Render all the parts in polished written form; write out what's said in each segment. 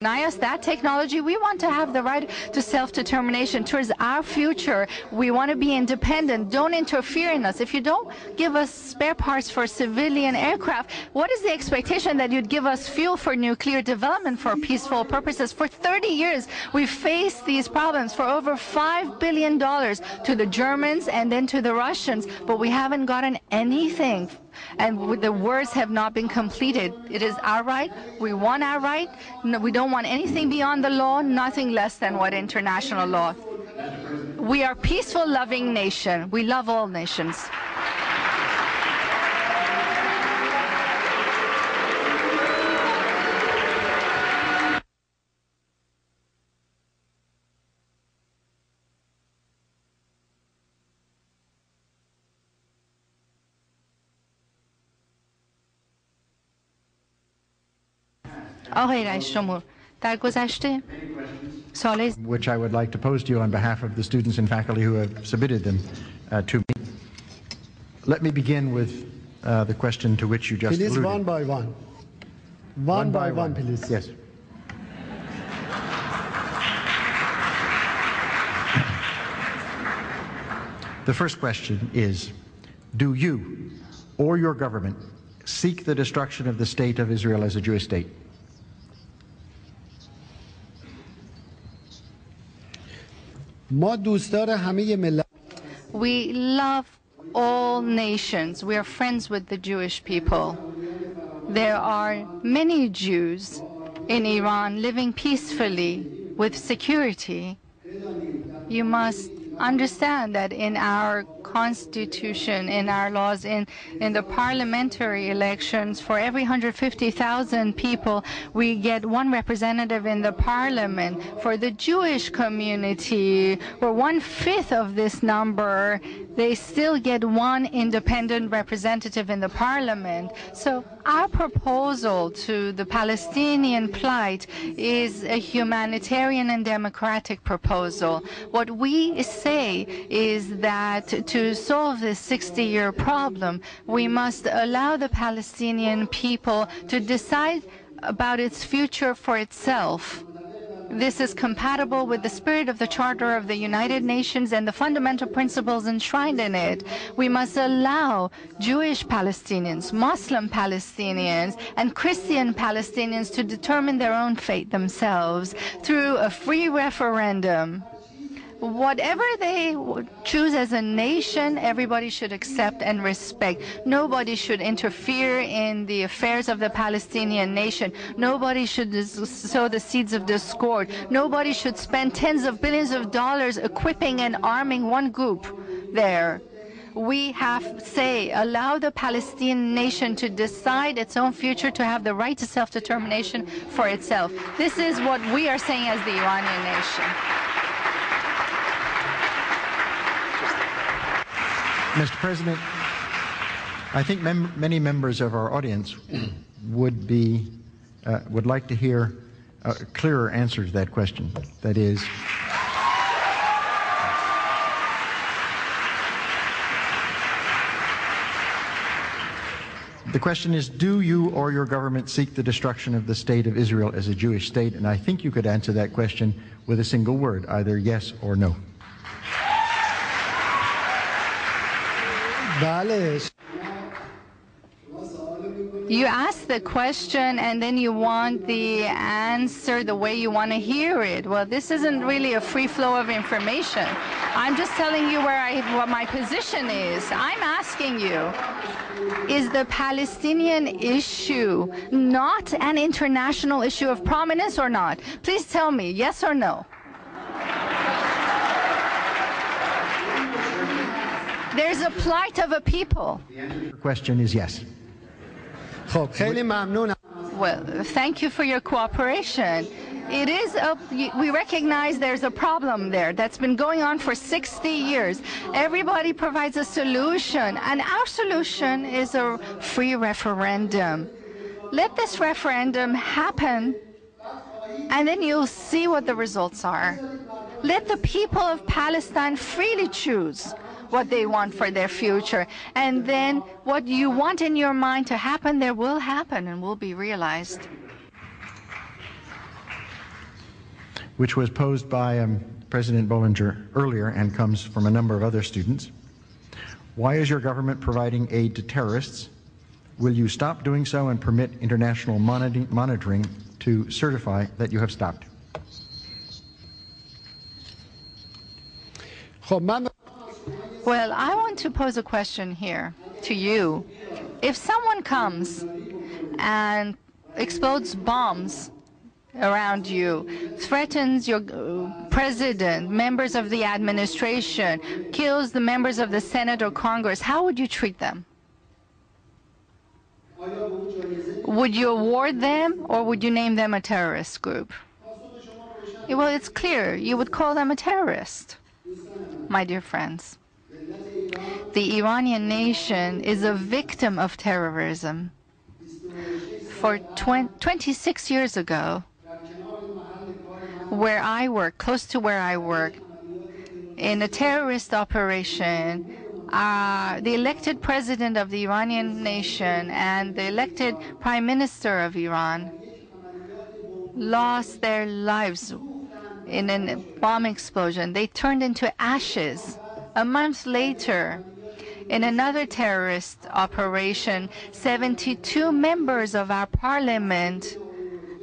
deny us that technology. We want to have the right to self-determination towards our future. We want to be independent. Don't interfere in us. If you don't give us spare parts for civilian aircraft, what is the expectation that you'd give us fuel for nuclear development for peaceful purposes? For 30 years, we've faced these problems for over $5 billion to the Germans and then to the Russians, but we haven't gotten anything. And the words have not been completed. It is our right. We want our right. No, we don't want anything beyond the law, nothing less than what international law. We are a peaceful, loving nation. We love all nations. آقای رئیس جمهور در گذشته which I would like to pose to you on behalf of the students and faculty who have submitted them to me. Let me begin with the question to which you just alluded. Please, one by one. One by one, please. Yes. The first question is, do you or your government seek the destruction of the state of Israel as a Jewish state? We love all nations. We are friends with the Jewish people. There are many Jews in Iran living peacefully with security. You must understand that in our constitution, in our laws, in the parliamentary elections, for every 150,000 people, we get one representative in the parliament. For the Jewish community, or 1/5 of this number, they still get one independent representative in the parliament. So our proposal to the Palestinian plight is a humanitarian and democratic proposal. What we say is that to solve this 60-year problem, we must allow the Palestinian people to decide about its future for itself. This is compatible with the spirit of the Charter of the United Nations and the fundamental principles enshrined in it. We must allow Jewish Palestinians, Muslim Palestinians, and Christian Palestinians to determine their own fate themselves through a free referendum. Whatever they choose as a nation, everybody should accept and respect. Nobody should interfere in the affairs of the Palestinian nation. Nobody should sow the seeds of discord. Nobody should spend tens of billions of dollars equipping and arming one group there. We allow the Palestinian nation to decide its own future, to have the right to self-determination for itself. This is what we are saying as the Iranian nation. Mr. President, I think many members of our audience would like to hear a clearer answer to that question. That is, the question is, do you or your government seek the destruction of the state of Israel as a Jewish state? And I think you could answer that question with a single word, either yes or no. You ask the question and then you want the answer the way you want to hear it. Well, this isn't really a free flow of information. I'm just telling you what my position is. I'm asking you, is the Palestinian issue not an international issue of prominence or not? Please tell me, yes or no. There's a plight of a people. The answer to your question is yes. Well, thank you for your cooperation. We recognize there's a problem there that's been going on for 60 years. Everybody provides a solution, and our solution is a free referendum. Let this referendum happen, and then you'll see what the results are. Let the people of Palestine freely choose what they want for their future. And then what you want in your mind to happen there will happen and will be realized. which was posed by President Bollinger earlier and comes from a number of other students. Why is your government providing aid to terrorists? Will you stop doing so and permit international monitoring to certify that you have stopped? Well, I want to pose a question here to you. If someone comes and explodes bombs around you, threatens your president, members of the administration, kills the members of the Senate or Congress, how would you treat them? Would you award them, or would you name them a terrorist group? Well, it's clear. You would call them a terrorist, my dear friends. The Iranian nation is a victim of terrorism. For 26 years ago, where I work, close to where I work, in a terrorist operation, the elected president of the Iranian nation and the elected prime minister of Iran lost their lives in a bomb explosion. They turned into ashes. A month later, in another terrorist operation, 72 members of our parliament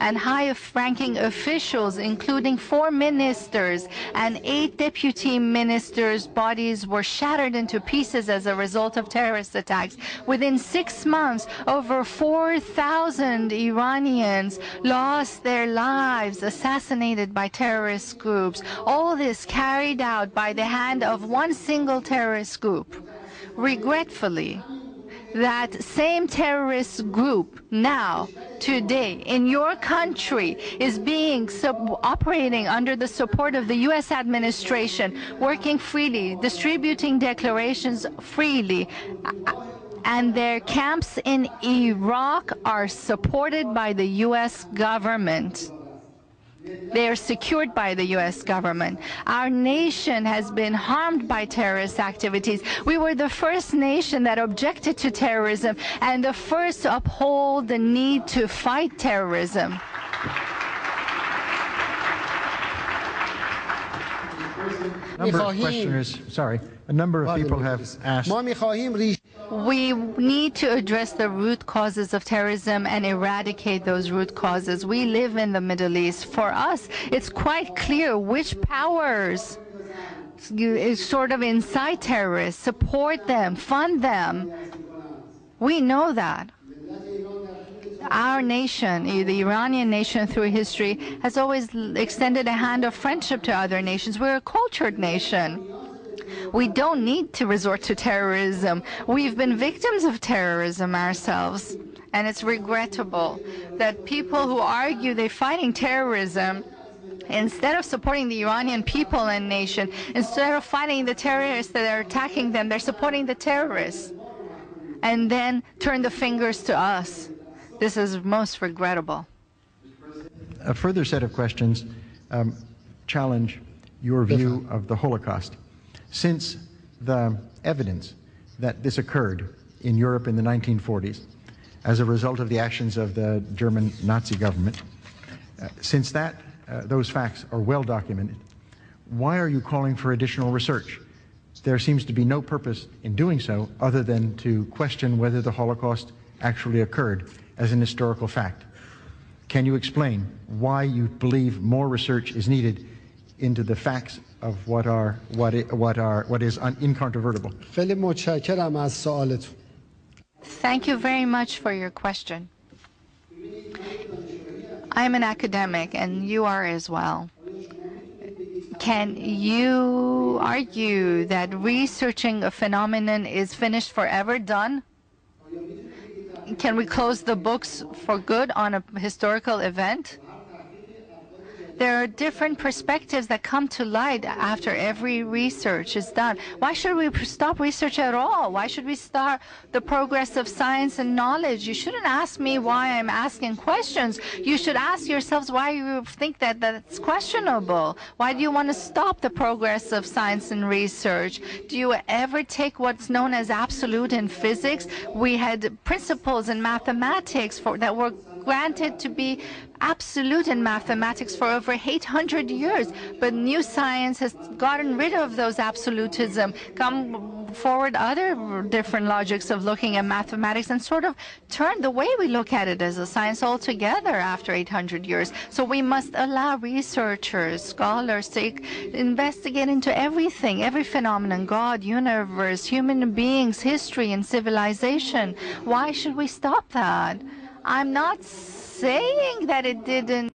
and high-ranking officials, including 4 ministers and 8 deputy ministers' bodies were shattered into pieces as a result of terrorist attacks. Within 6 months, over 4,000 Iranians lost their lives, assassinated by terrorist groups. All this carried out by the hand of one single terrorist group. Regretfully, that same terrorist group now, today, in your country, is operating under the support of the U.S. administration, working freely, distributing declarations freely, and their camps in Iraq are supported by the U.S. government. They are secured by the U.S. government. Our nation has been harmed by terrorist activities. We were the first nation that objected to terrorism and the first to uphold the need to fight terrorism. A number of people have asked. We need to address the root causes of terrorism and eradicate those root causes. We live in the Middle East. For us, it's quite clear which powers sort of incite terrorists, support them, fund them. We know that. Our nation, the Iranian nation through history, has always extended a hand of friendship to other nations. We're a cultured nation. We don't need to resort to terrorism. We've been victims of terrorism ourselves. And it's regrettable that people who argue they're fighting terrorism, instead of supporting the Iranian people and nation, instead of fighting the terrorists that are attacking them, they're supporting the terrorists. And then turn the fingers to us. This is most regrettable. A further set of questions challenge your view of the Holocaust. Since the evidence that this occurred in Europe in the 1940s as a result of the actions of the German Nazi government, since those facts are well documented, why are you calling for additional research? There seems to be no purpose in doing so other than to question whether the Holocaust actually occurred as an historical fact. Can you explain why you believe more research is needed into the facts of what is incontrovertible? Thank you very much for your question. I am an academic, and you are as well. Can you argue that researching a phenomenon is finished, forever done? Can we close the books for good on a historical event? There are different perspectives that come to light after every research is done. Why should we stop research at all? Why should we start the progress of science and knowledge? You shouldn't ask me why I'm asking questions. You should ask yourselves why you think that that's questionable. Why do you want to stop the progress of science and research? Do you ever take what's known as absolute in physics? We had principles in mathematics that were granted to be absolute in mathematics for over 800 years. But new science has gotten rid of those absolutism, come forward other different logics of looking at mathematics, and sort of turned the way we look at it as a science altogether after 800 years. So we must allow researchers, scholars to investigate into everything, every phenomenon, God, universe, human beings, history, and civilization. Why should we stop that? I'm not saying that it didn't